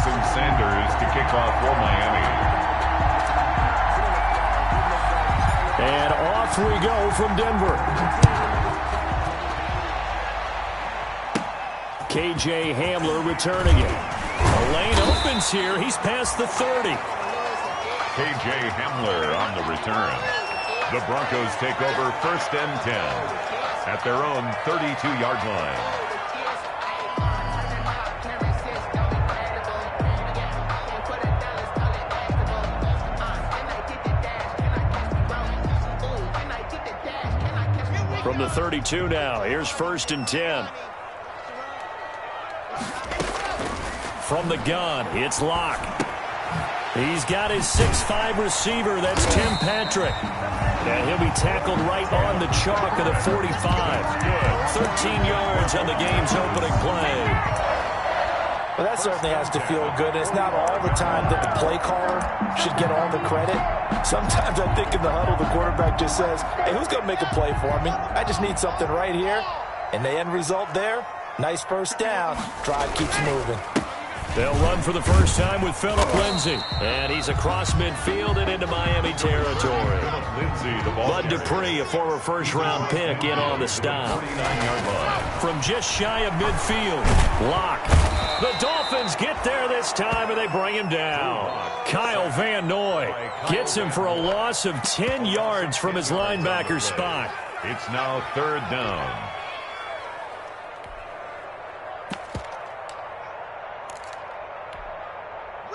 Jason Sanders to kick off for Miami. And off we go from Denver. KJ Hamler returning it. The lane opens here. He's past the 30. KJ Hamler on the return. The Broncos take over 1st and 10 at their own 32-yard line. From the 32 now, here's 1st and 10. From the gun, it's Locke. He's got his 6'5 receiver, that's Tim Patrick. And he'll be tackled right on the chalk of the 45. 13 yards on the game's opening play. Well, that certainly has to feel good. It's not all the time that the play caller should get all the credit. Sometimes I think in the huddle, the quarterback just says, hey, who's going to make a play for me? I just need something right here. And the end result there, nice 1st down. Drive keeps moving. They'll run for the first time with Phillip Lindsay. And he's across midfield and into Miami territory. Bud Dupree, a former first-round pick, in on the stop. From just shy of midfield, Locke. The Dolphins get there this time, and they bring him down. Kyle Van Noy gets him for a loss of 10 yards from his linebacker spot. It's now 3rd down.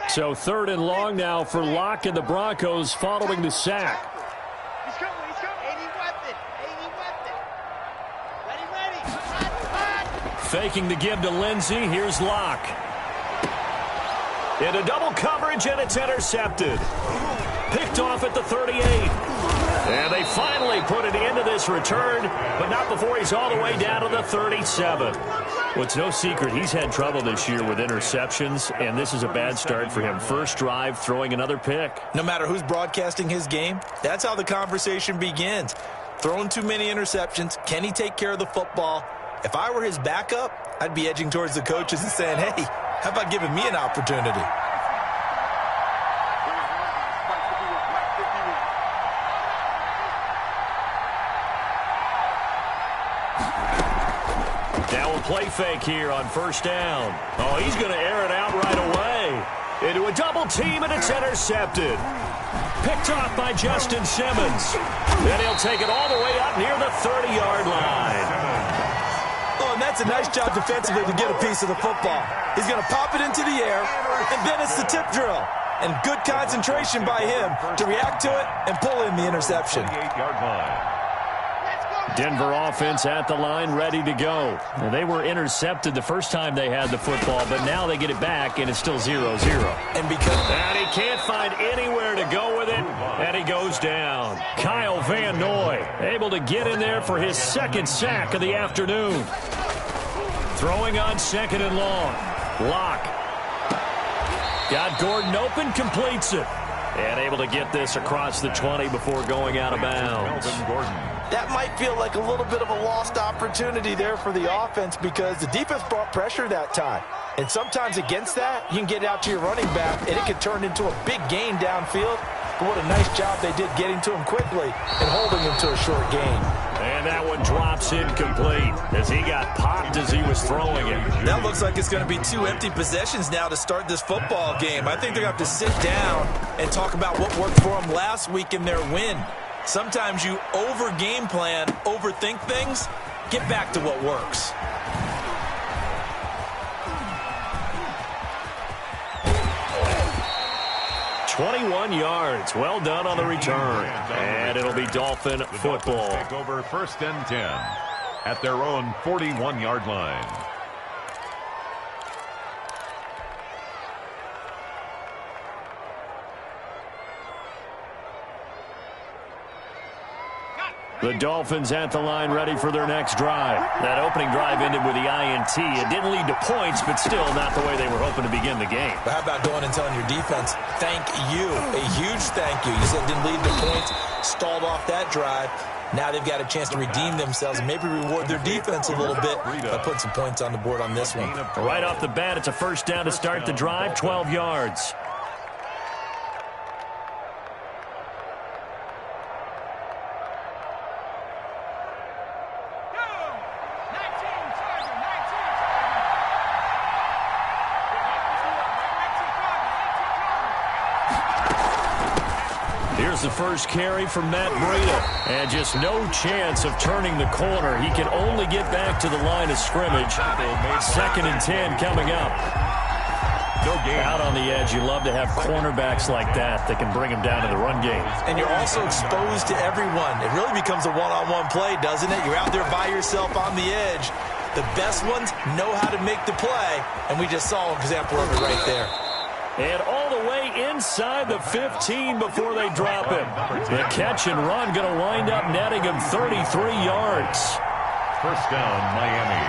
So 3rd and long now for Locke and the Broncos following the sack. He's coming. 80 weapon. Ready. Faking the give to Lindsay. Here's Locke. Into double coverage, and it's intercepted. Picked off at the 38. And they finally put an end to this return, but not before he's all the way down to the 37. Well, it's no secret he's had trouble this year with interceptions, and this is a bad start for him. First drive, throwing another pick. No matter who's broadcasting his game, that's how the conversation begins. Throwing too many interceptions. Can he take care of the football? If I were his backup, I'd be edging towards the coaches and saying, hey, how about giving me an opportunity? Now a play fake here on 1st down. Oh, he's going to air it out right away. Into a double team, and it's intercepted. Picked off by Justin Simmons. Then he'll take it all the way up near the 30-yard line. Oh, and that's a nice job defensively to get a piece of the football. He's going to pop it into the air, and then it's the tip drill. And good concentration by him to react to it and pull in the interception. 8-yard line. Denver offense at the line, ready to go. Now, they were intercepted the first time they had the football, but now they get it back, and it's still 0-0. And because he can't find anywhere to go with it, and he goes down. Kyle Van Noy able to get in there for his 2nd sack of the afternoon. Throwing on 2nd and long. Locke. Got Gordon open, completes it. And able to get this across the 20 before going out of bounds. that might feel like a little bit of a lost opportunity there for the offense because the defense brought pressure that time. And sometimes against that, you can get out to your running back, and it could turn into a big gain downfield. But what a nice job they did getting to him quickly and holding him to a short gain. And that one drops incomplete as he got popped as he was throwing it. That looks like it's going to be 2 empty possessions now to start this football game. I think they're going to have to sit down and talk about what worked for them last week in their win. Sometimes you over-game plan, overthink things. Get back to what works. "21 yards. Well done on the return. And it'll be Dolphin football. Take over 1st and 10 at their own 41-yard line. The Dolphins at the line ready for their next drive. That opening drive ended with the INT. It didn't lead to points, but still not the way they were hoping to begin the game. But how about going and telling your defense, thank you, a huge thank you. You said it didn't lead to points, stalled off that drive. Now they've got a chance to redeem themselves and maybe reward their defense a little bit by putting some points on the board on this one. Right off the bat, it's a first down to start the drive, 12 yards. Here's the first carry from Matt Breida. And just no chance of turning the corner. He can only get back to the line of scrimmage. 2nd and 10 coming up. No game. Out on the edge, you love to have cornerbacks like that can bring him down to the run game. And you're also exposed to everyone. It really becomes a one-on-one play, doesn't it? You're out there by yourself on the edge. The best ones know how to make the play, and we just saw an example of it right there. And all the way inside the 15 before they drop him. The catch and run going to wind up netting him 33 yards. First down, Miami.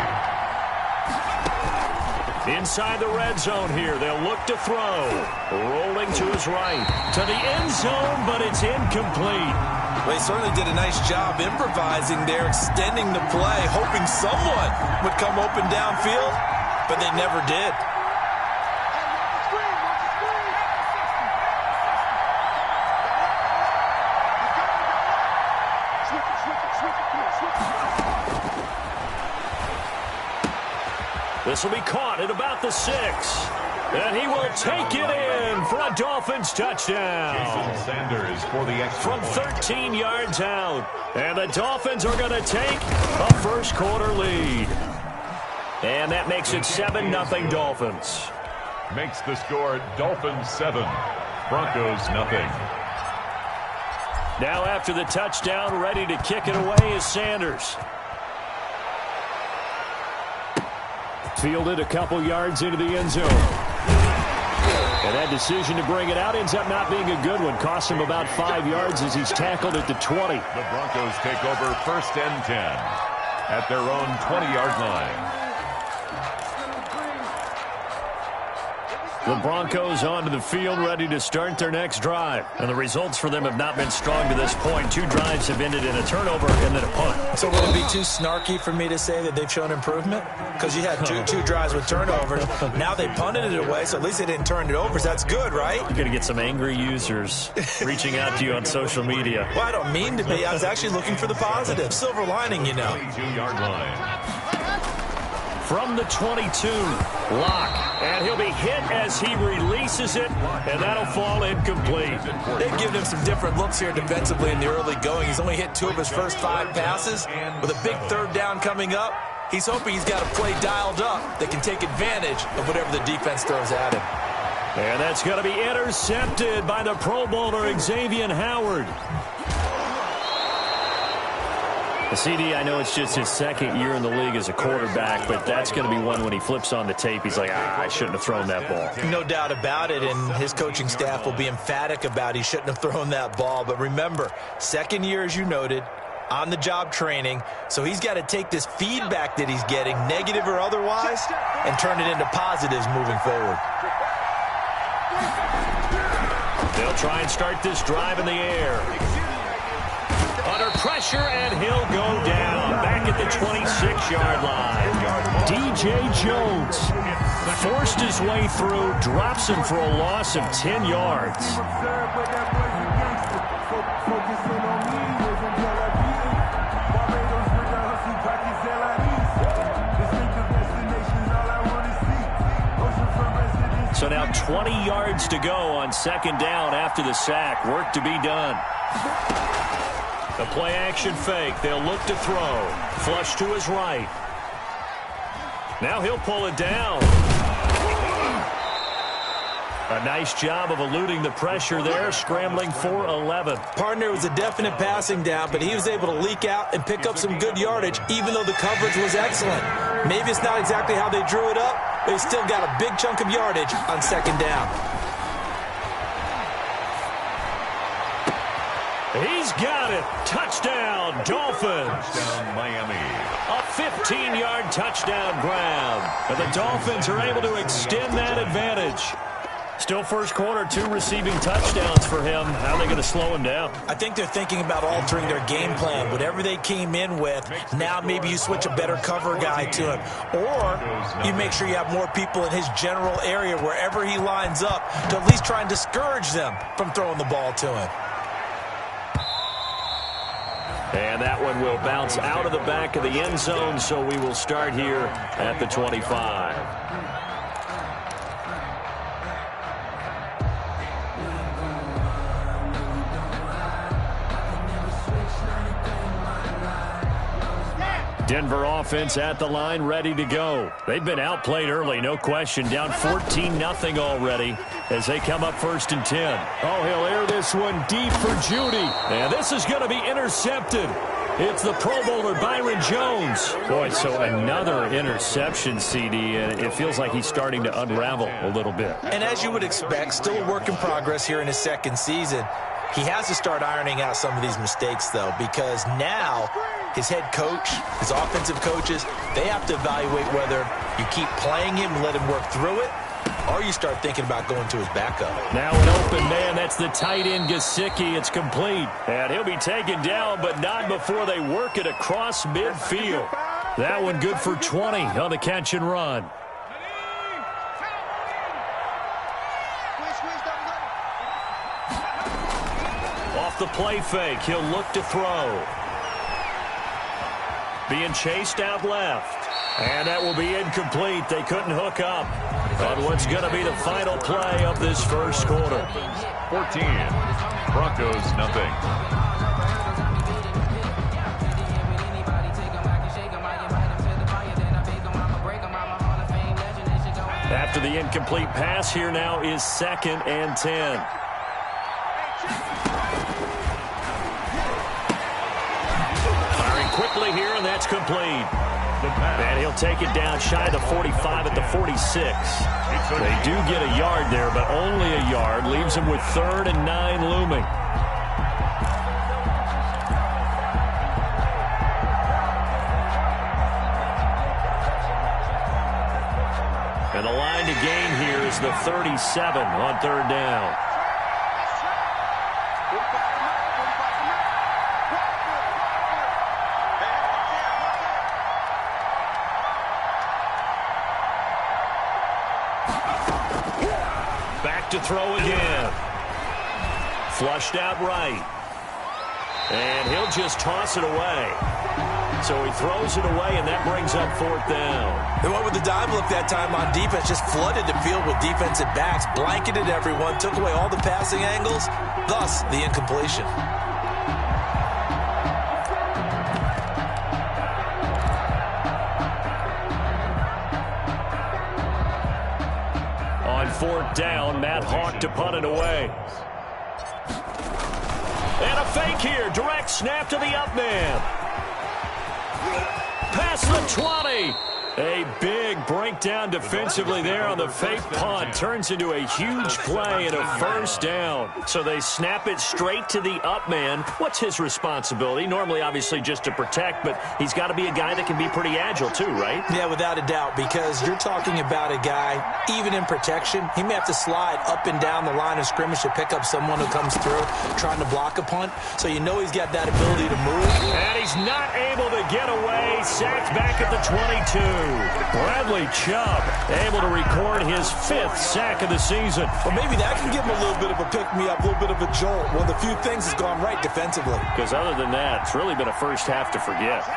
Inside the red zone here, they'll look to throw. Rolling to his right. To the end zone, but it's incomplete. Well, they certainly did a nice job improvising there, extending the play, hoping someone would come open downfield, but they never did. This will be caught at about the 6. And he will take it in for a Dolphins touchdown. Jason Sanders for the extra from 13 yards out. And the Dolphins are going to take a first quarter lead. And that makes it 7-0 Dolphins. Makes the score Dolphins 7, Broncos nothing. Now after the touchdown, ready to kick it away is Sanders. Fielded a couple yards into the end zone. And that decision to bring it out ends up not being a good one. Cost him about 5 yards as he's tackled at the 20. The Broncos take over 1st and 10 at their own 20-yard line. The Broncos onto the field, ready to start their next drive. And the results for them have not been strong to this point. 2 drives have ended in a turnover and then a punt. So would it be too snarky for me to say that they've shown improvement? Because you had two drives with turnovers. Now they punted it away, so at least they didn't turn it over. So that's good, right? You're going to get some angry users reaching out to you on social media. Well, I don't mean to be. I was actually looking for the positive. Silver lining, you know. 22-yard line. From the 22, Locke, and he'll be hit as he releases it, and that'll fall incomplete. They've given him some different looks here defensively in the early going. He's only hit 2 of his first 5 passes. With a big 3rd down coming up, he's hoping he's got a play dialed up that can take advantage of whatever the defense throws at him. And that's going to be intercepted by the Pro Bowler Xavier Howard. CD, I know it's just his 2nd year in the league as a quarterback, but that's going to be one when he flips on the tape, he's like, I shouldn't have thrown that ball. No doubt about it, and his coaching staff will be emphatic about he shouldn't have thrown that ball. But remember, 2nd year, as you noted, on-the-job training, so he's got to take this feedback that he's getting, negative or otherwise, and turn it into positives moving forward. They'll try and start this drive in the air. Under pressure, and he'll go down back at the 26-yard line. DJ Jones forced his way through, drops him for a loss of 10 yards. So now 20 yards to go on 2nd down after the sack. Work to be done. The play-action fake. They'll look to throw. Flush to his right. Now he'll pull it down. A nice job of eluding the pressure there, scrambling for 11. Partner was a definite passing down, but he was able to leak out and pick up some good yardage, even though the coverage was excellent. Maybe it's not exactly how they drew it up, but he still got a big chunk of yardage on 2nd down. He's got it. Touchdown, Dolphins. Touchdown, Miami. A 15-yard touchdown grab. And the Dolphins are able to extend that advantage. Still first quarter, 2 receiving touchdowns for him. How are they going to slow him down? I think they're thinking about altering their game plan. Whatever they came in with, now maybe you switch a better cover guy to him. Or you make sure you have more people in his general area wherever he lines up to at least try and discourage them from throwing the ball to him. And that one will bounce out of the back of the end zone, so we will start here at the 25. Denver offense at the line, ready to go. They've been outplayed early, no question. Down 14-0 already as they come up 1st and 10. Oh, he'll air this one deep for Judy. And this is going to be intercepted. It's the Pro Bowler, Byron Jones. Boy, so another interception, CD, and it feels like he's starting to unravel a little bit. And as you would expect, still a work in progress here in his 2nd season. He has to start ironing out some of these mistakes, though, because now his head coach, his offensive coaches, they have to evaluate whether you keep playing him and let him work through it, or you start thinking about going to his backup. Now an open man. That's the tight end, Gesicki. It's complete. And he'll be taken down, but not before they work it across midfield. That one good for 20 on the catch and run. Off the play fake, he'll look to throw. Being chased out left. And that will be incomplete. They couldn't hook up on what's going to be the final play of this first quarter. 14. Broncos, nothing. After the incomplete pass, here now is 2nd and 10. Quickly here, and that's complete. And he'll take it down shy of the 45 at the 46. They do get a yard there, but only a yard. Leaves him with 3rd and 9 looming. And the line to gain here is the 37 on 3rd down. To throw again. Flushed out right. And he'll just toss it away. So he throws it away, and that brings up 4th down. They went with the dime look that time on defense. Just flooded the field with defensive backs. Blanketed everyone. Took away all the passing angles. Thus, the incompletion. On 4th down, Matt Hawk to punt it away. And a fake here. Direct snap to the up man. Past the 20. A big breakdown defensively there on the fake punt. Turns into a huge play and a 1st down. So they snap it straight to the up man. What's his responsibility? Normally, obviously, just to protect, but he's got to be a guy that can be pretty agile too, right? Yeah, without a doubt, because you're talking about a guy, even in protection, he may have to slide up and down the line of scrimmage to pick up someone who comes through trying to block a punt. So you know he's got that ability to move. And he's not able to get away. Sacked back at the 22. Bradley Chubb able to record his 5th sack of the season. Well, maybe that can give him a little bit of a pick-me-up, a little bit of a jolt. One of the few things has gone right defensively. Because other than that, it's really been a first half to forget.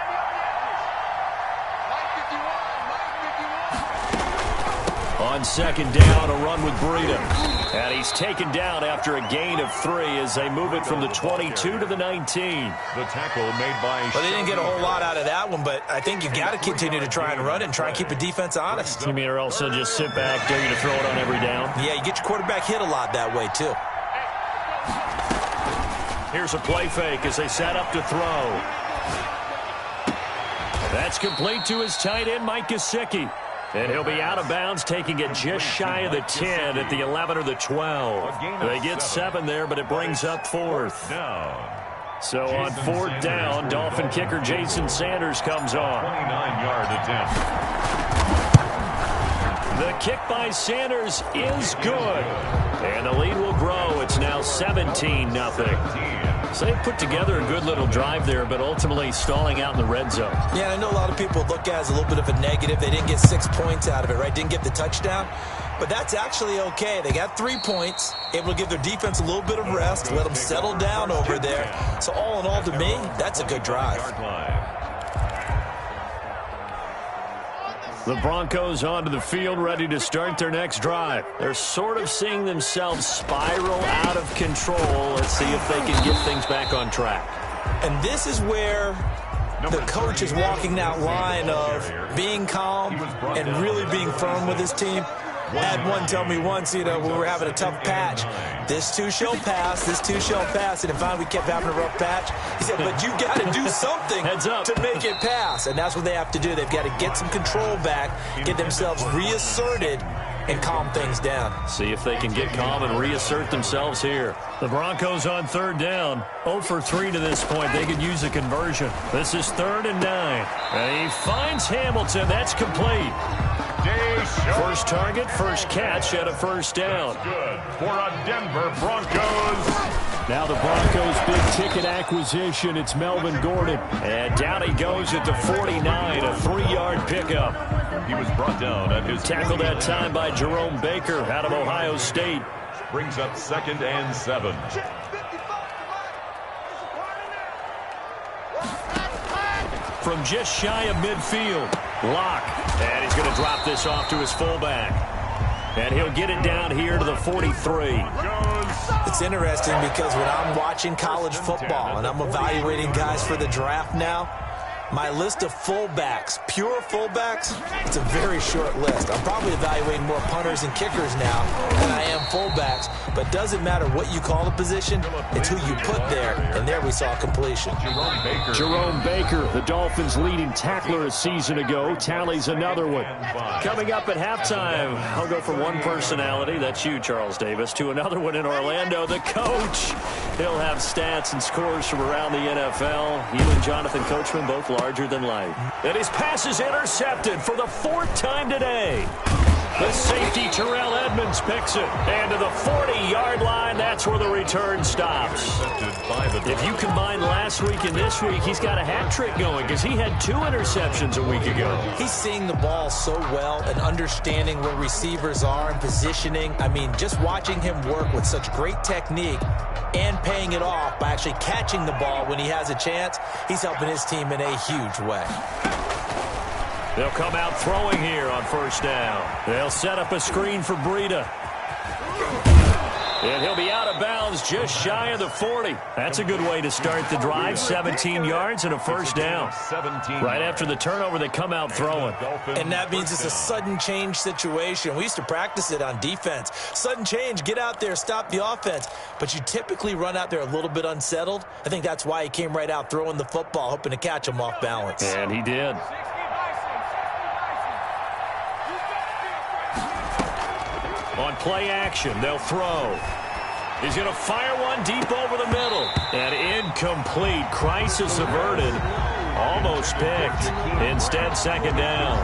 On 2nd down, a run with Breida. And he's taken down after a gain of 3 as they move it from the 22 to the 19. The tackle made by... Well, they didn't get a whole lot out of that one, but I think you've got to continue to try and run it and try and keep the defense honest. You mean or else they'll just sit back, dare you to throw it on every down? Yeah, you get your quarterback hit a lot that way, too. Here's a play fake as they set up to throw. That's complete to his tight end, Mike Gesicki. And he'll be out of bounds, taking it just shy of the 10 at the 11 or the 12. They get 7 there, but it brings up 4th. So on 4th down, Dolphin kicker Jason Sanders comes on. 29-yard attempt. The kick by Sanders is good. And the lead will grow. It's now 17-0. So they put together a good little drive there, but ultimately stalling out in the red zone. Yeah, I know a lot of people look at it as a little bit of a negative. They didn't get 6 points out of it, right? Didn't get the touchdown. But that's actually okay. They got 3 points, able to give their defense a little bit of rest, let them settle down over there. So all in all, to me, that's a good drive. The Broncos onto the field, ready to start their next drive. They're sort of seeing themselves spiral out of control. Let's see if they can get things back on track. And this is where the coach is walking that line of being calm and really being firm with his team. I had one tell me once, when we were having a tough patch, this too shall pass, this too shall pass. And finally we kept having a rough patch. He said, but you got to do something to make it pass. And that's what they have to do. They've got to get some control back, get themselves reasserted, and calm things down. See if they can get calm and reassert themselves here. The Broncos on third down. 0 for 3 to this point. They could use a conversion. This is 3rd and 9. And he finds Hamilton. That's complete. First target, first catch at a first down. Good for a Denver Broncos. Now the Broncos' big-ticket acquisition, it's Melvin Gordon. And down he goes at the 49, a 3-yard pickup. He was brought down at his tackle that time by Jerome Baker out of Ohio State. Brings up 2nd and 7. From just shy of midfield, Locke. And he's going to drop this off to his fullback. And he'll get it down here to the 43. It's interesting because when I'm watching college football and I'm evaluating guys for the draft now, my list of fullbacks, pure fullbacks, it's a very short list. I'm probably evaluating more punters and kickers now than I am fullbacks. But it doesn't matter what you call the position, it's who you put there. And there we saw completion. Jerome Baker, the Dolphins' leading tackler a season ago, tallies another one. Coming up at halftime, I'll go from one personality, that's you, Charles Davis, to another one in Orlando, the coach. He'll have stats and scores from around the NFL. He and Jonathan Coachman both larger than life. And his pass is intercepted for the 4th time today. The safety, Terrell Edmonds, picks it. And to the 40-yard line, that's where the return stops. If you combine last week and this week, he's got a hat trick going because he had 2 interceptions a week ago. He's seeing the ball so well and understanding where receivers are and positioning. I mean, just watching him work with such great technique and paying it off by actually catching the ball when he has a chance, he's helping his team in a huge way. They'll come out throwing here on first down. They'll set up a screen for Breida. And he'll be out of bounds just shy of the 40. That's a good way to start the drive. 17 yards and a first down. Right after the turnover, they come out throwing. And that means it's a sudden change situation. We used to practice it on defense. Sudden change, get out there, stop the offense. But you typically run out there a little bit unsettled. I think that's why he came right out throwing the football, hoping to catch him off balance. And he did. On play action, they'll throw. He's going to fire one deep over the middle. And incomplete. Crisis averted. Almost picked. Instead, 2nd down.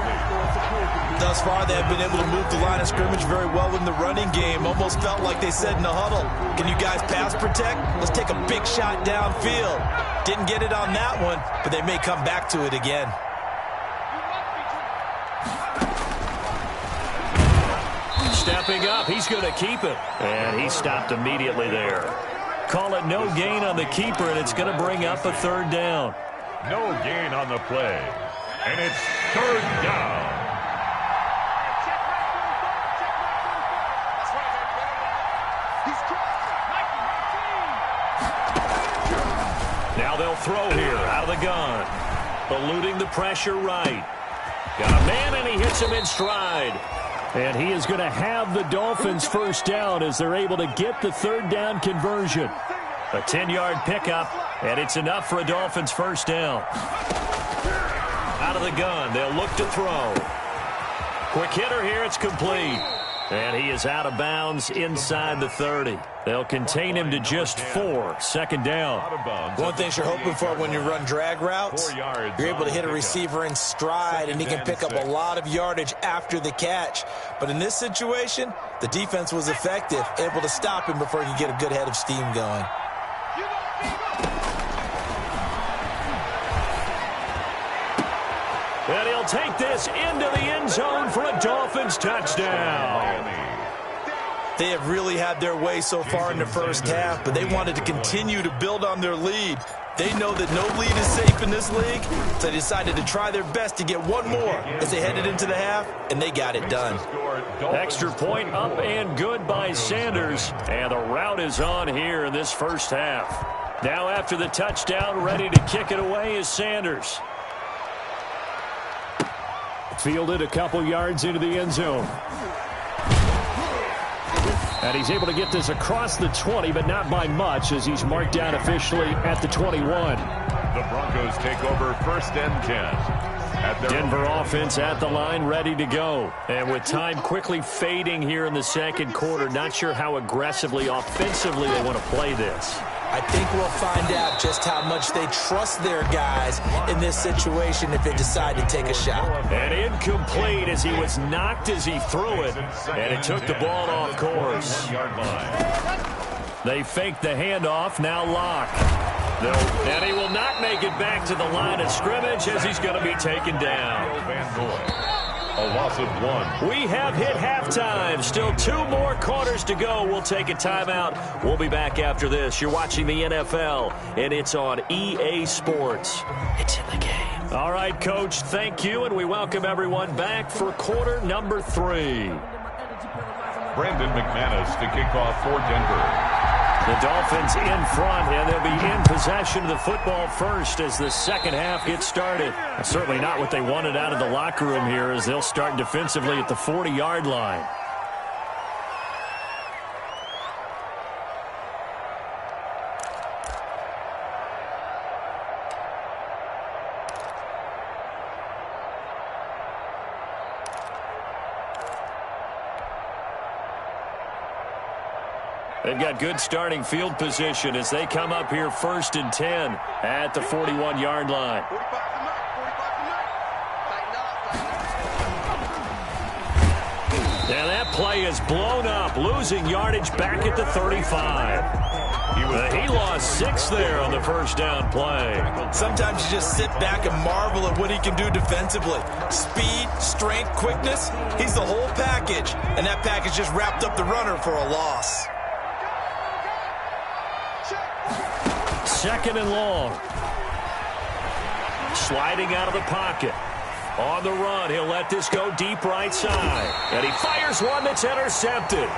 Thus far, they have been able to move the line of scrimmage very well in the running game. Almost felt like they said in the huddle, can you guys pass protect? Let's take a big shot downfield. Didn't get it on that one, but they may come back to it again. Stepping up, he's going to keep it. And he stopped immediately there. Call it no gain on the keeper, and it's going to bring up a 3rd down. No gain on the play. And it's 3rd down. Now they'll throw here out of the gun. Eluding the pressure right. Got a man, and he hits him in stride. And he is going to have the Dolphins first down as they're able to get the 3rd down conversion. A 10-yard pickup, and it's enough for a Dolphins first down. Out of the gun, they'll look to throw. Quick hitter here, it's complete. And he is out of bounds inside the 30. They'll contain him to just 4. Second down. One thing you're hoping for when you run drag routes, you're able to hit a receiver in stride, and he can pick up a lot of yardage after the catch. But in this situation, the defense was effective, able to stop him before he could get a good head of steam going. And he'll take this into the end zone for a Dolphins touchdown. They have really had their way so far in the first half, but they wanted to continue to build on their lead. They know that no lead is safe in this league, so they decided to try their best to get one more as they headed into the half, and they got it done. Extra point up and good by Sanders, and the route is on here in this first half. Now after the touchdown, ready to kick it away is Sanders. Fielded a couple yards into the end zone. And he's able to get this across the 20, but not by much, as he's marked down officially at the 21. The Broncos take over 1st and 10. Denver offense at the line, ready to go. And with time quickly fading here in the second quarter, not sure how aggressively, offensively they want to play this. I think we'll find out just how much they trust their guys in this situation if they decide to take a shot. And incomplete as he was knocked as he threw it, and it took the ball off course. They fake the handoff, now Locke. And he will not make it back to the line of scrimmage as he's going to be taken down. A loss of 1. We have hit halftime. Still 2 more quarters to go. We'll take a timeout. We'll be back after this. You're watching the NFL, and it's on EA Sports. It's in the game. All right, Coach, thank you, and we welcome everyone back for quarter number 3. Brandon McManus to kick off for Denver. The Dolphins in front, and they'll be in possession of the football first as the second half gets started. Certainly not what they wanted out of the locker room here, as they'll start defensively at the 40-yard line. They've got good starting field position as they come up here 1st and 10 at the 41-yard line. And that play is blown up, losing yardage back at the 35. He lost 6 there on the first down play. Sometimes you just sit back and marvel at what he can do defensively. Speed, strength, quickness, he's the whole package. And that package just wrapped up the runner for a loss. 2nd and long. Sliding out of the pocket. On the run, he'll let this go deep right side. And he fires one that's intercepted.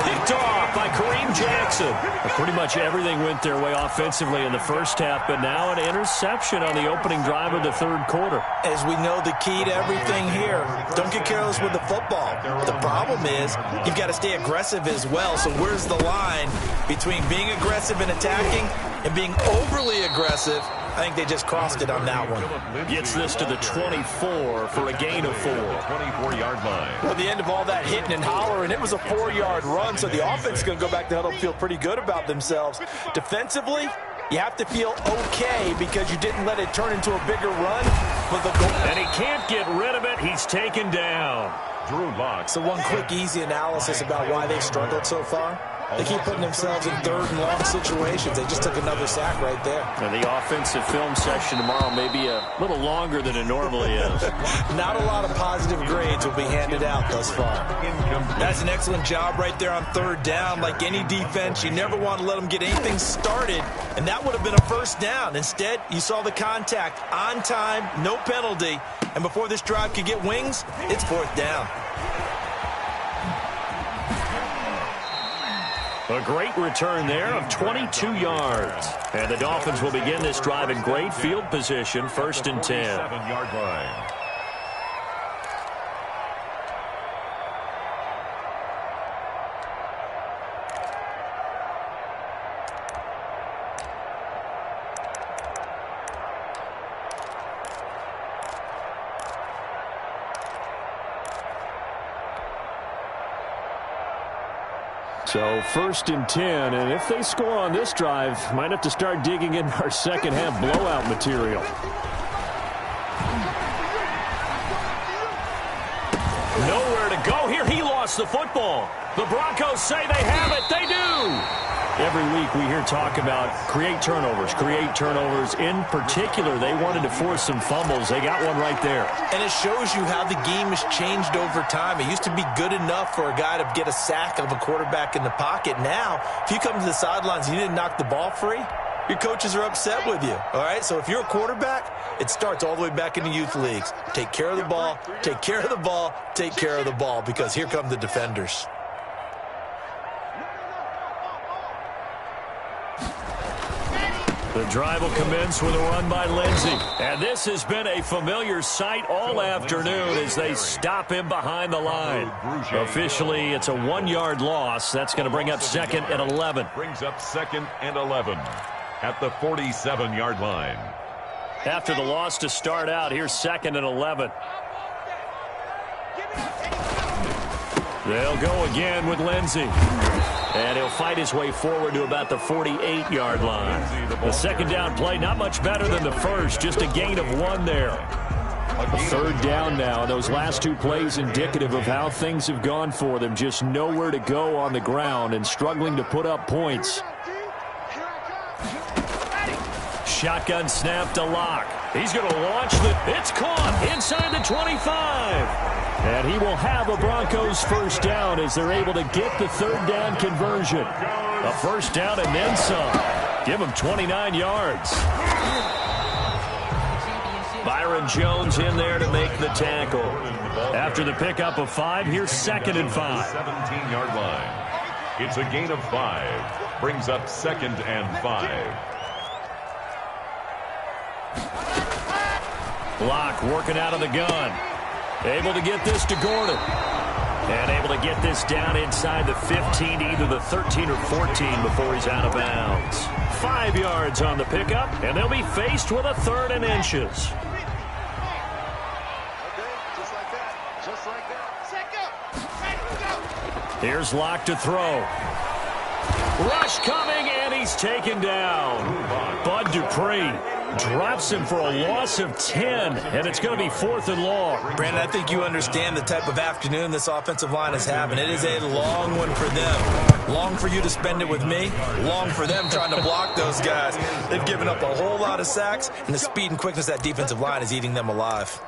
Picked off by Kareem Jackson. Pretty much everything went their way offensively in the first half, but now an interception on the opening drive of the third quarter. As we know, the key to everything here, don't get careless with the football. The problem is you've got to stay aggressive as well. So where's the line between being aggressive and attacking and being overly aggressive? I think they just crossed it on that one. Gets this to the 24 for a gain of 4. 24-yard line. Well, at the end of all that hitting and hollering, it was a 4-yard run, so the offense is going to go back to huddle and feel pretty good about themselves. Defensively, you have to feel okay because you didn't let it turn into a bigger run. But the goal, and he can't get rid of it. He's taken down. Drew Lock. So one quick, easy analysis about why they've struggled so far. They keep putting themselves in 3rd and long situations. They just took another sack right there. And the offensive film session tomorrow may be a little longer than it normally is. Not a lot of positive grades will be handed out thus far. That's an excellent job right there on 3rd down. Like any defense, you never want to let them get anything started, and that would have been a 1st down. Instead, you saw the contact on time, no penalty, and before this drive could get wings, it's 4th down. A great return there of 22 yards. And the Dolphins will begin this drive in great field position, 1st and 10. 7-yard line. So 1st and 10, and if they score on this drive, might have to start digging in our second half blowout material. Nowhere to go here. He lost the football. The Broncos say they have it. They do. Every week we hear talk about create turnovers. In particular, they wanted to force some fumbles. They got one right there. And it shows you how the game has changed over time. It used to be good enough for a guy to get a sack of a quarterback in the pocket. Now, if you come to the sidelines and you didn't knock the ball free, your coaches are upset with you. All right? So if you're a quarterback, it starts all the way back in the youth leagues. Take care of the ball, take care of the ball, take care of the ball, because here come the defenders. The drive will commence with a run by Lindsey. And this has been a familiar sight all afternoon as they stop him behind the line. Officially, it's a 1-yard loss. That's going to bring up 2nd and 11. Brings up 2nd and 11 at the 47-yard line. After the loss to start out, here's 2nd and 11. They'll go again with Lindsey. And he'll fight his way forward to about the 48-yard line. The second down play, not much better than the first, just a gain of 1 there. A 3rd down now. Those last 2 plays indicative of how things have gone for them. Just nowhere to go on the ground and struggling to put up points. Shotgun snap to Locke. He's going to launch it's caught inside the 25. And he will have a Broncos first down as they're able to get the 3rd down conversion. A first down and then some. Give him 29 yards. Byron Jones in there to make the tackle. After the pickup of 5, here's 2nd and 5. 17-yard line. It's a gain of 5. Brings up 2nd and 5. Locke working out of the gun. Able to get this to Gordon. And able to get this down inside the 15 to either the 13 or 14 before he's out of bounds. 5 yards on the pickup, and they'll be faced with a 3rd and inches. Okay, just like that. Just like that. Set, go. Here's Locke to throw. Rush coming, and he's taken down. Bud Dupree drops him for a loss of 10, and it's going to be 4th and long. Brandon, I think you understand the type of afternoon this offensive line is having. It is a long one for them. Long for you to spend it with me. Long for them trying to block those guys. They've given up a whole lot of sacks, and the speed and quickness of that defensive line is eating them alive.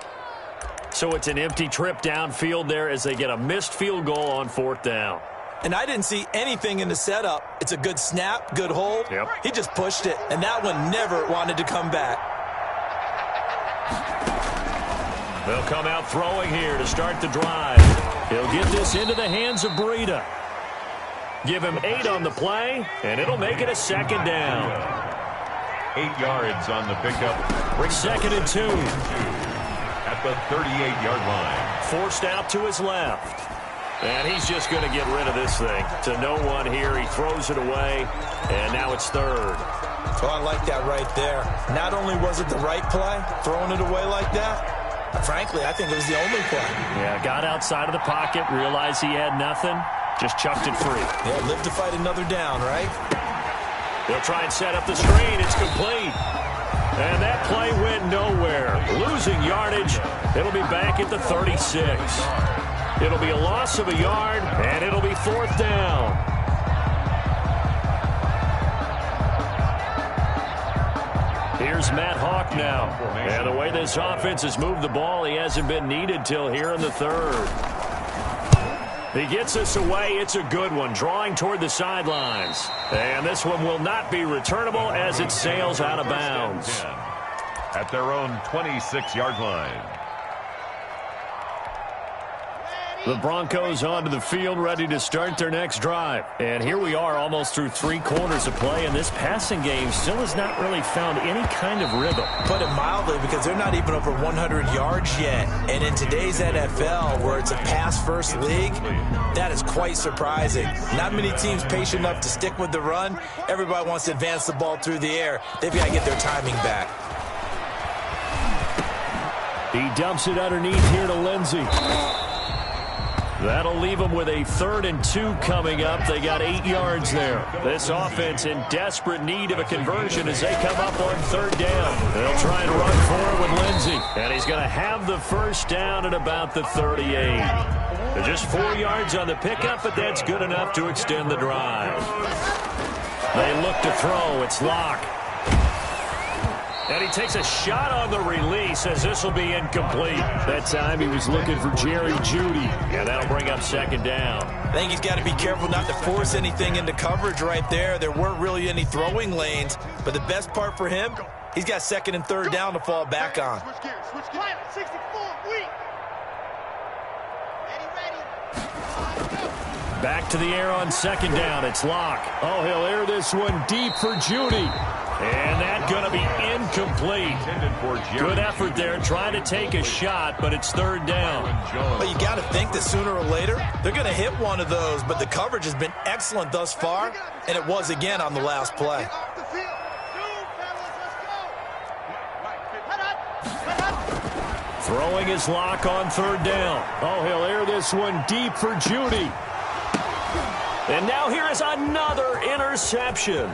So it's an empty trip downfield there as they get a missed field goal on 4th down. And I didn't see anything in the setup. It's a good snap, good hold. Yep. He just pushed it, and that one never wanted to come back. They'll come out throwing here to start the drive. He'll get this into the hands of Breida. Give him 8 on the play, and it'll make it a 2nd down. 8 yards on the pickup. 2nd and 2. At the 38-yard line. Forced out to his left. And he's just going to get rid of this thing. To no one here. He throws it away, and now it's 3rd. Oh, I like that right there. Not only was it the right play, throwing it away like that, frankly, I think it was the only play. Yeah, got outside of the pocket, realized he had nothing, just chucked it free. Yeah, live to fight another down, right? They'll try and set up the screen. It's complete. And that play went nowhere. Losing yardage. It'll be back at the 36. It'll be a loss of a yard, and it'll be 4th down. Here's Matt Hawk now. And the way this offense has moved the ball, he hasn't been needed till here in the 3rd. He gets this away. It's a good one, drawing toward the sidelines. And this one will not be returnable as it sails out of bounds. At their own 26-yard line. The Broncos onto the field, ready to start their next drive. And here we are almost through 3 quarters of play, and this passing game still has not really found any kind of rhythm. Put it mildly, because they're not even over 100 yards yet. And in today's NFL, where it's a pass-first league, that is quite surprising. Not many teams patient enough to stick with the run. Everybody wants to advance the ball through the air. They've got to get their timing back. He dumps it underneath here to Lindsey. That'll leave them with a 3rd and 2 coming up. They got 8 yards there. This offense in desperate need of a conversion as they come up on 3rd down. They'll try and run forward with Lindsey. And he's going to have the first down at about the 38. They're just 4 yards on the pickup, but that's good enough to extend the drive. They look to throw. It's Locke. And he takes a shot on the release as this will be incomplete. That time he was looking for Jerry Jeudy. And that'll bring up 2nd down. I think he's got to be careful not to force anything into coverage right there. There weren't really any throwing lanes. But the best part for him, he's got 2nd and 3rd down to fall back on. Switch gears. 64, weak. Ready. Back to the air on 2nd down. It's Locke. Oh, he'll air this one deep for Jeudy. And that's going to be incomplete. Good effort there trying to take a shot, but it's 3rd down. But you got to think that sooner or later, they're going to hit one of those. But the coverage has been excellent thus far, and it was again on the last play. Throwing his Locke on 3rd down. Oh, he'll air this one deep for Jeudy. And now here is another interception.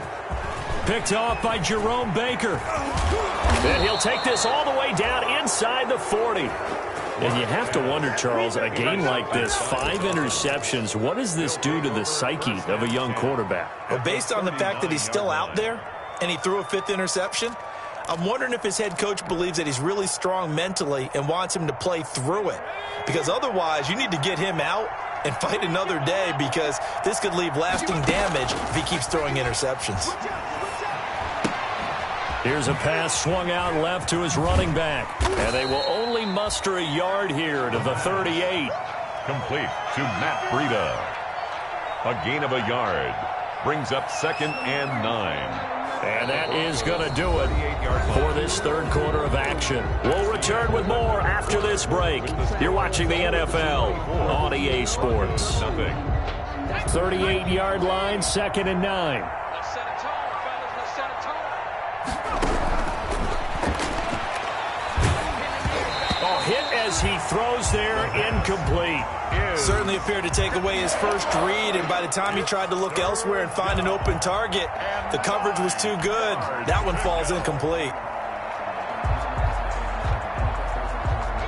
Picked off by Jerome Baker. And he'll take this all the way down inside the 40. And you have to wonder, Charles, a game like this, 5 interceptions, what does this do to the psyche of a young quarterback? Well, based on the fact that he's still out there and he threw a 5th interception, I'm wondering if his head coach believes that he's really strong mentally and wants him to play through it. Because otherwise, you need to get him out and fight another day, because this could leave lasting damage if he keeps throwing interceptions. Here's a pass swung out left to his running back. And they will only muster a yard here to the 38. Complete to Matt Breida. A gain of a yard. Brings up 2nd and 9. And that is going to do it for this 3rd quarter of action. We'll return with more after this break. You're watching the NFL on EA Sports. 38-yard line, 2nd and 9. Hit as he throws there, incomplete. Certainly appeared to take away his first read, and by the time he tried to look elsewhere and find an open target, the coverage was too good. That one falls incomplete.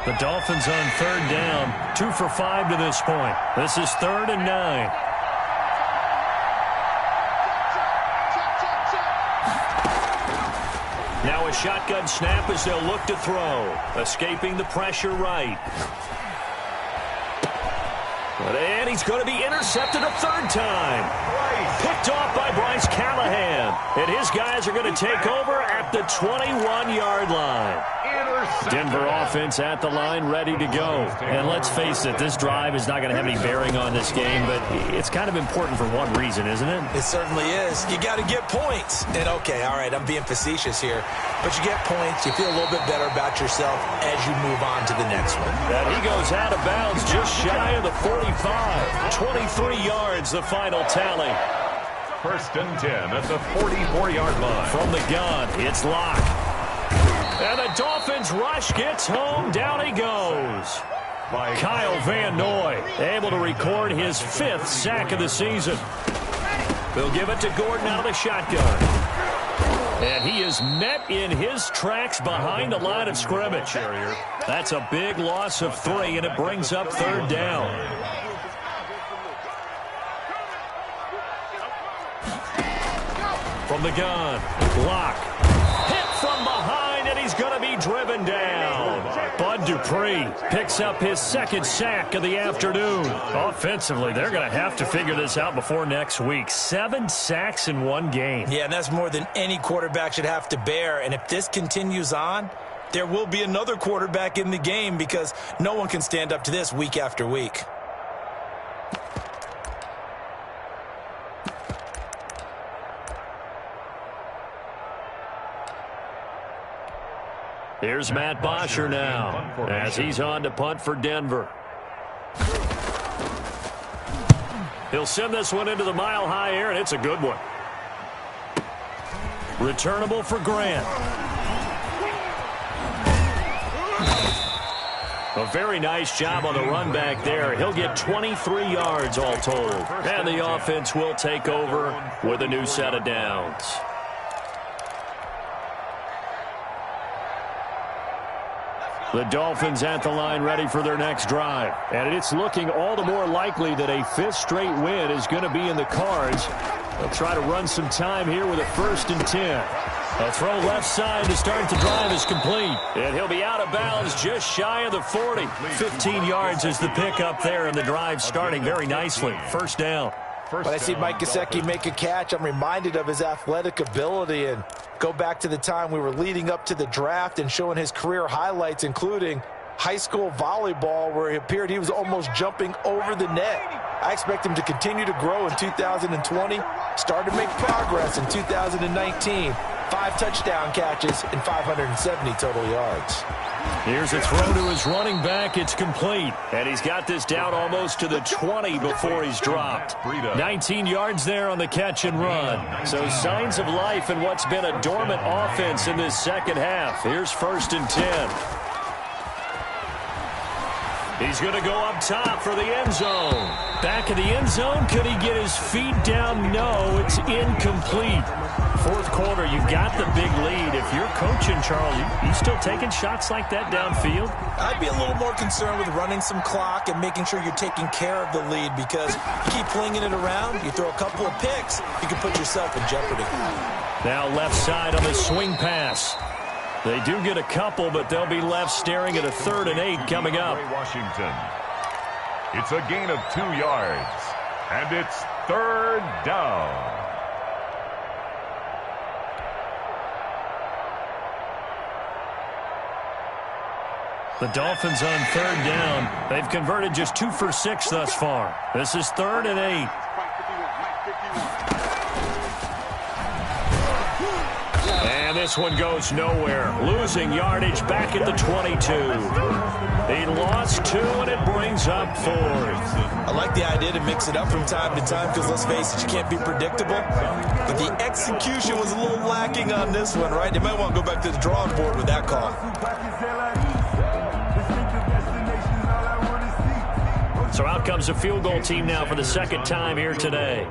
The Dolphins on 3rd down, 2 for 5 to this point. This is 3rd and 9. Now a shotgun snap as they'll look to throw. Escaping the pressure right. And he's going to be intercepted a 3rd time. Picked off by Bryce Callahan. And his guys are going to take over at the 21-yard line. Denver offense at the line, ready to go. And let's face it, this drive is not going to have any bearing on this game, but it's kind of important for one reason, isn't it? It certainly is. You got to get points. And okay, all right, I'm being facetious here, but you get points, you feel a little bit better about yourself as you move on to the next one. And he goes out of bounds just shy of the 45. 23 yards, the final tally. 1st and 10 at the 44-yard line. From the gun, it's Locke. And the Dolphins rush gets home. Down he goes. Kyle Van Noy able to record his 5th sack of the season. They'll give it to Gordon out of the shotgun. And he is met in his tracks behind the line of scrimmage. That's a big loss of 3, and it brings up 3rd down. From the gun, Locke. Hit from behind, and he's going to be driven down. Bud Dupree picks up his 2nd sack of the afternoon. Offensively, they're going to have to figure this out before next week. 7 sacks in one game. Yeah, and that's more than any quarterback should have to bear. And if this continues on, there will be another quarterback in the game, because no one can stand up to this week after week. Here's Matt Bosher now as he's on to punt for Denver. He'll send this one into the mile-high air, and it's a good one. Returnable for Grant. A very nice job on the run back there. He'll get 23 yards all told. And the offense will take over with a new set of downs. The Dolphins at the line ready for their next drive. And it's looking all the more likely that a fifth straight win is going to be in the cards. They'll try to run some time here with a 1st and 10. A throw left side to start the drive is complete. And he'll be out of bounds just shy of the 40. 15 yards is the pickup there, and the drive starting very nicely. 1st down. When I see Mike Gesicki make a catch, I'm reminded of his athletic ability and go back to the time we were leading up to the draft and showing his career highlights, including high school volleyball, where it appeared he was almost jumping over the net. I expect him to continue to grow in 2020, start to make progress in 2019. 5 touchdown catches and 570 total yards. Here's a throw to his running back. It's complete. And he's got this down almost to the 20 before he's dropped. 19 yards there on the catch and run. So signs of life in what's been a dormant offense in this second half. Here's 1st and 10. He's going to go up top for the end zone. Back of the end zone. Could he get his feet down? No, it's incomplete. 4th quarter, you've got the big lead. If you're coaching, Charles, you still taking shots like that downfield? I'd be a little more concerned with running some clock and making sure you're taking care of the lead, because you keep flinging it around, you throw a couple of picks, you can put yourself in jeopardy. Now left side on the swing pass. They do get a couple, but they'll be left staring at a 3rd and 8 coming up. Washington. It's a gain of 2 yards, and it's 3rd down. The Dolphins on 3rd down. They've converted just 2 for 6 thus far. This is 3rd and 8. And this one goes nowhere. Losing yardage back at the 22. He lost 2, and it brings up 4th. I like the idea to mix it up from time to time, because let's face it, you can't be predictable. But the execution was a little lacking on this one, right? They might want to go back to the drawing board with that call. So out comes a field goal team now for the 2nd time here today.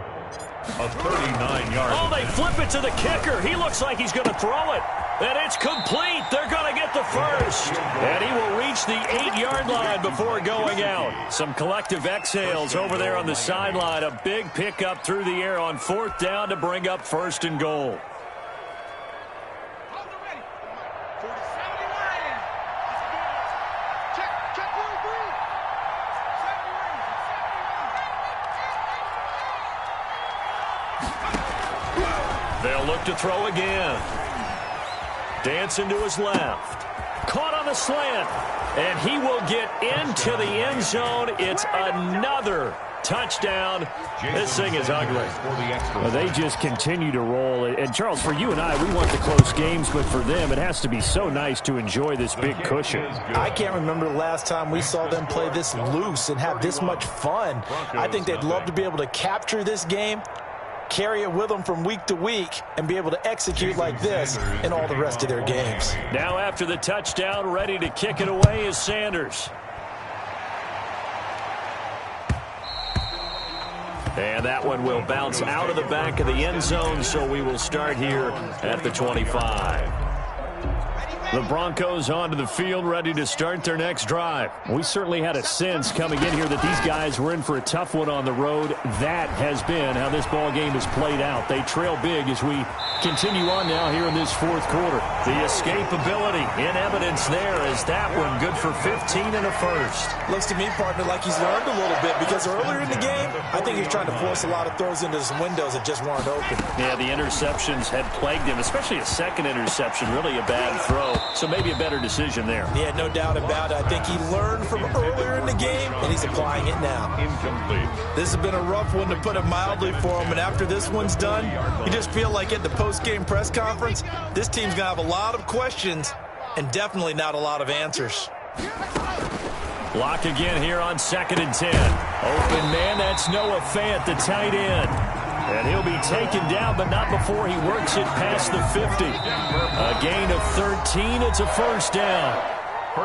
A 39-yard. Oh, they flip it to the kicker. He looks like he's going to throw it. And it's complete. They're going to get the 1st. And he will reach the 8-yard line before going out. Some collective exhales over there on the sideline. A big pickup through the air on 4th down to bring up 1st and goal. They'll look to throw again. Dancing to his left. Caught on the slant. And he will get into the end zone. It's another touchdown. This thing is ugly. Well, they just continue to roll. And, Charles, for you and I, we want the close games, but for them, it has to be so nice to enjoy this big cushion. I can't remember the last time we saw them play this loose and have this much fun. I think they'd love to be able to capture this game, carry it with them from week to week, and be able to execute like this in all the rest of their games. Now after the touchdown, ready to kick it away is Sanders. And that one will bounce out of the back of the end zone, so we will start here at the 25. The Broncos onto the field, ready to start their next drive. We certainly had a sense coming in here that these guys were in for a tough one on the road. That has been how this ball game has played out. They trail big as we continue on now here in this 4th quarter. The escapability in evidence there as that one good for 15 and a 1st. Looks to me, partner, like he's learned a little bit, because earlier in the game, I think he's trying to force a lot of throws into some windows that just weren't open. Yeah, the interceptions had plagued him, especially a second interception, really a bad throw. So maybe a better decision there. Yeah, no doubt about it. I think he learned from earlier in the game, and he's applying it now. Incomplete. This has been a rough one, to put it mildly, for him. And after this one's done, you just feel like at the post-game press conference, this team's going to have a lot of questions and definitely not a lot of answers. Block again here on 2nd and 10. Open man, that's Noah Fant, the tight end. And he'll be taken down, but not before he works it past the 50. A gain of 13. It's a 1st down.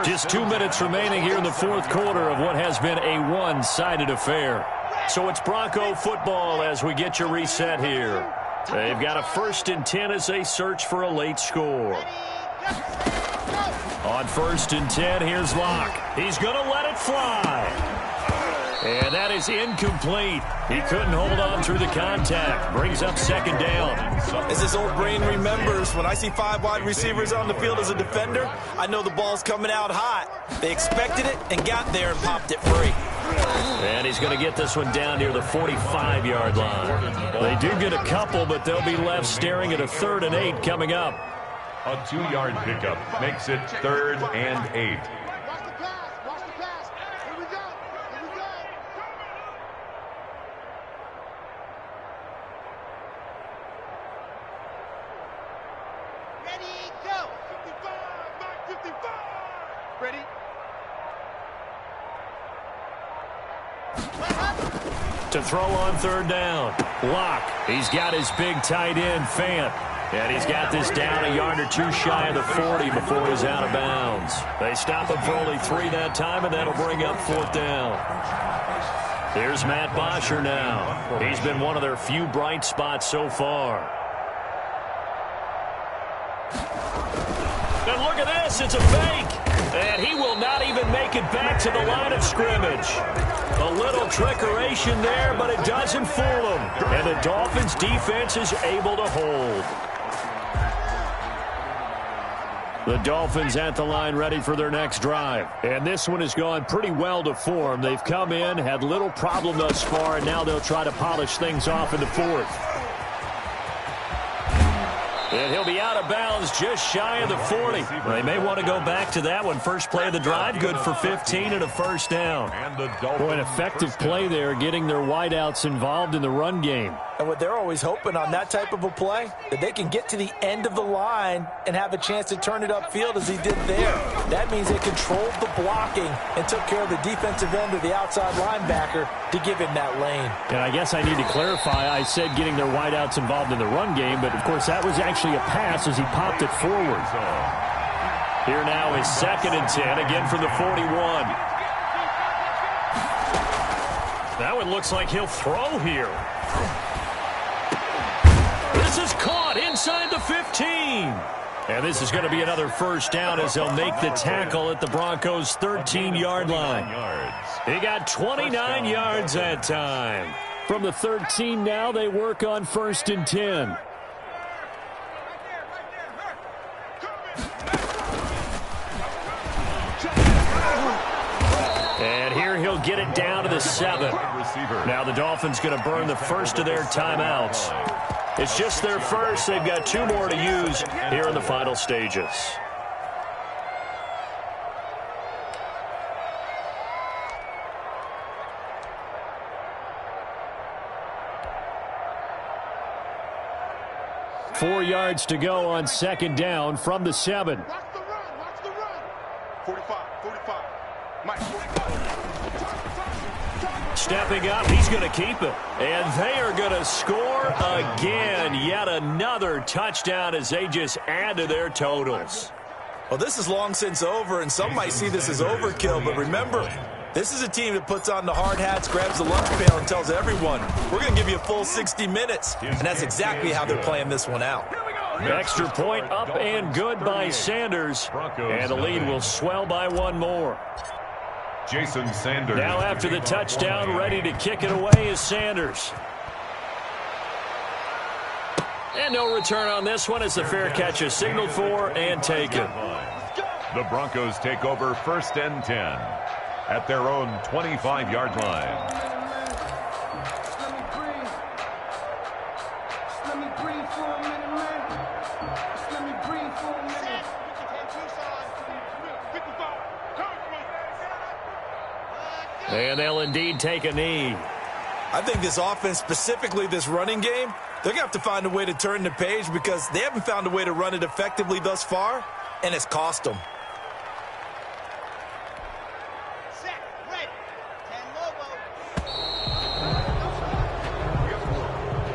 Just 2 minutes remaining here in the fourth quarter of what has been a one-sided affair. So it's Bronco football as we get your reset here. They've got a 1st and 10 as they search for a late score. On 1st and 10, here's Locke. He's going to let it fly. And that is incomplete. He couldn't hold on through the contact. Brings up 2nd down. As his old brain remembers, when I see 5 wide receivers on the field as a defender, I know the ball's coming out hot. They expected it and got there and popped it free. And he's going to get this one down near the 45-yard line. They do get a couple, but they'll be left staring at a 3rd and 8 coming up. A 2-yard pickup makes it 3rd and 8. To throw on 3rd down. Locke. He's got his big tight end, Fant. And he's got this down a yard or 2 shy of the 40 before he's out of bounds. They stop him for only 3 that time, and that'll bring up 4th down. Here's Matt Bosher now. He's been one of their few bright spots so far. And look at this. It's a fake. And he will not even make it back to the line of scrimmage. A little trickeration there, but it doesn't fool him. And the Dolphins' defense is able to hold. The Dolphins at the line ready for their next drive. And this one has gone pretty well to form. They've come in, had little problem thus far, and now they'll try to polish things off in the 4th. And he'll be out of bounds just shy of the 40. They may want to go back to that one. First play of the drive, good for 15 and a 1st down. Boy, an effective play there, getting their wideouts involved in the run game. And what they're always hoping on that type of a play, that they can get to the end of the line and have a chance to turn it upfield as he did there. That means they controlled the blocking and took care of the defensive end or the outside linebacker to give him that lane. And I guess I need to clarify, I said getting their wideouts involved in the run game, but of course that was actually a pass as he popped it forward. Here now is 2nd and 10, again from the 41. That one looks like he'll throw here. This is caught inside the 15. And this is going to be another 1st down as they'll make the tackle at the Broncos' 13-yard line. He got 29 yards that time. From the 13 now, they work on 1st and 10. And here he'll get it down to the 7. Now the Dolphins going to burn the first of their timeouts. It's just their first. They've got 2 more to use here in the final stages. Four yards to go on 2nd down from the 7. Watch the run. Watch the run. 45. Mike, 45. Stepping up, he's going to keep it. And they are going to score again. Yet another touchdown as they just add to their totals. Well, this is long since over, and some might see this as overkill. But remember, this is a team that puts on the hard hats, grabs the lunch pail, and tells everyone, we're going to give you a full 60 minutes. And that's exactly how they're playing this one out. Extra point up and good by Sanders. And the lead will swell by 1 more. Jason Sanders. Now after the touchdown, ready to kick it away is Sanders. And no return on this one as the fair catch is signaled for and taken. The Broncos take over 1st and 10 at their own 25-yard line. And they'll indeed take a knee. I think this offense, specifically this running game, they're going to have to find a way to turn the page because they haven't found a way to run it effectively thus far, and it's cost them. Set, ready. 10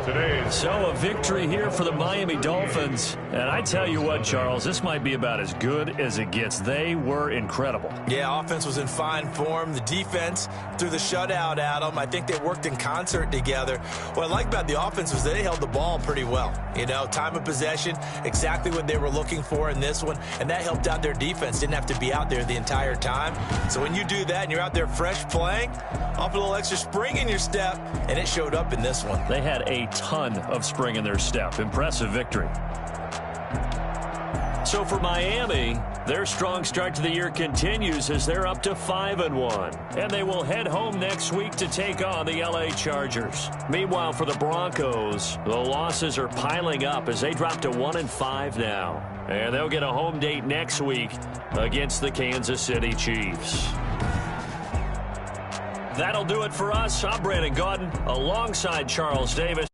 logo. Today's So a victory here for the Miami Dolphins. And I tell you what, Charles, this might be about as good as it gets. They were incredible. Yeah, offense was in fine form. The defense threw the shutout at them. I think they worked in concert together. What I like about the offense was they held the ball pretty well. You know, time of possession, exactly what they were looking for in this one, and that helped out their defense. Didn't have to be out there the entire time. So when you do that and you're out there fresh playing, off a little extra spring in your step, and it showed up in this one. They had a ton of spring in their step. Impressive victory. So for Miami, their strong start to the year continues as they're up to 5-1. And they will head home next week to take on the LA Chargers. Meanwhile, for the Broncos, the losses are piling up as they drop to 1-5 now. And they'll get a home date next week against the Kansas City Chiefs. That'll do it for us. I'm Brandon Gaudin alongside Charles Davis.